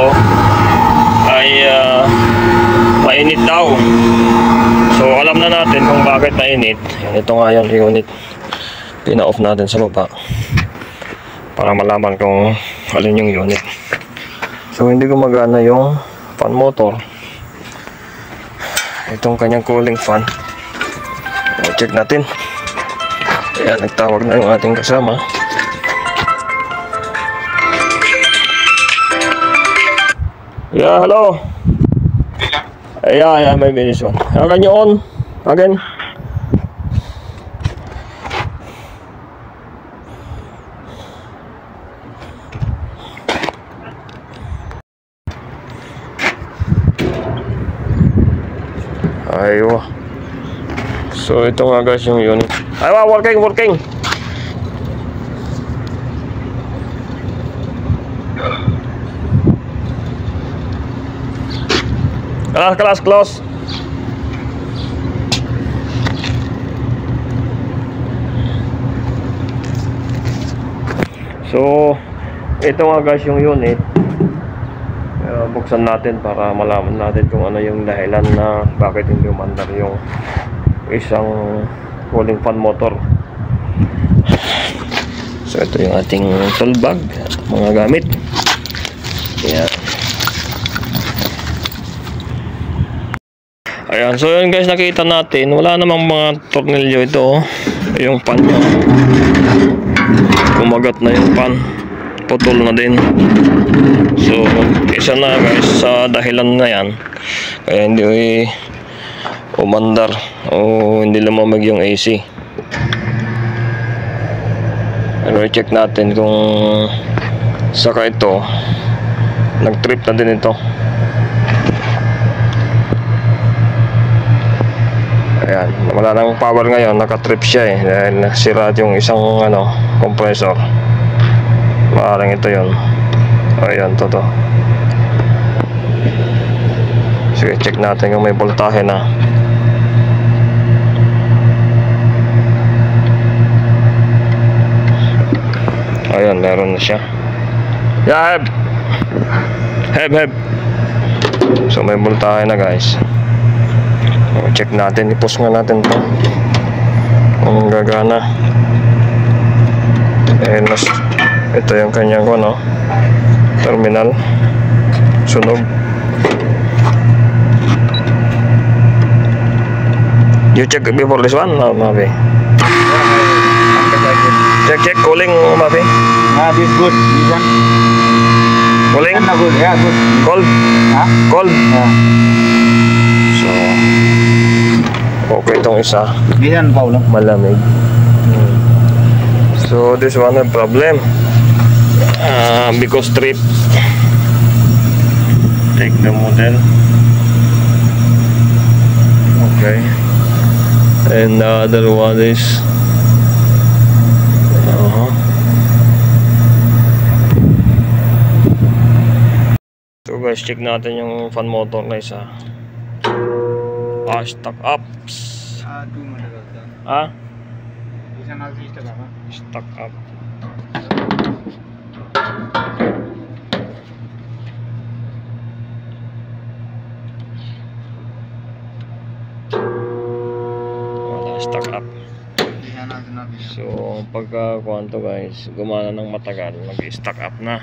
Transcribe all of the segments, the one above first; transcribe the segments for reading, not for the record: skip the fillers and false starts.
dito ay mainit daw. So alam na natin kung bakit mainit. Ito nga yung unit, pina-off natin sa baba para malaman kung alin yung unit. So hindi gumagana yung fan motor. Itong kanyang cooling fan, check natin. Ayan, nagtawag na yung ating kasama. Yeah, hello. Yeah, may minutes on. Can you on again? Ayo. So ito nga guys yung unit. Ayo, working. Kelas close. So ito nga guys yung unit. Buksan natin para malaman natin kung ano yung dahilan na bakit hindi umandar yung isang cooling fan motor. So ito yung ating tool bag, mga gamit. Ayan. Ayan, so yun guys, nakita natin wala namang mga tornilyo ito. Yung pan niya, umagat na yung pan, putol na din. So isa na guys sa dahilan na yan kaya hindi umandar o hindi lumamig yung AC. Pero i-check natin kung saka ito nag-trip na din ito. Ayan, wala nang power ngayon, naka-trip siya dahil nasira yung isang compressor. Maaaring ito yun. Ayan, to. Sige, check natin kung may voltahe na. Ayan, meron na siya. Yeah, heb. So may voltahe na guys. Check natin, i-push nga natin to kung gagana. Ito yung kanyang terminal, sunog. You check before this one, Mavi? Check cooling, Mavi. This good. This one. Cooling? Good. Yeah, good. Cold? Cold? Yeah. So okay itong isa. This one, Paulo. Malamig. So this one a problem. Because trip. Take the model. Okay. And the other one is so guys, check natin yung fan motor na isa. Stuck up. Stuck up. Stuck up. So pagka kuwanto guys, gumana ng matagal, nag-stuck up na.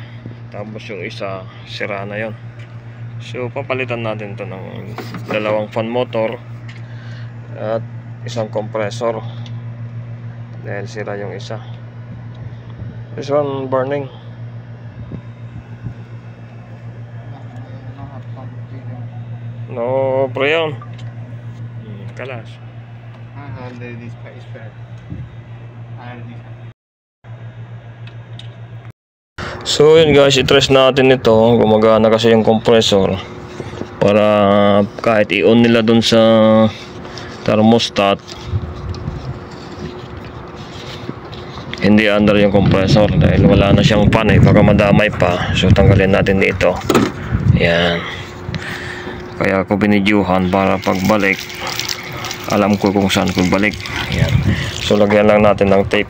Tapos yung isa, sira na yon. So papalitan natin to ng dalawang fan motor at isang compressor dahil sira yung isa. This one burning. No preyon. Kalas. So yun guys, i-trace natin ito. Gumagana kasi yung compressor para kahit i-on nila dun sa thermostat, hindi under yung compressor dahil wala na siyang pan baka madamay pa. So tanggalin natin dito. Yan. Kaya ako binidyuhan para pagbalik alam ko kung saan ko balik. Yan. So lagyan lang natin ng tape.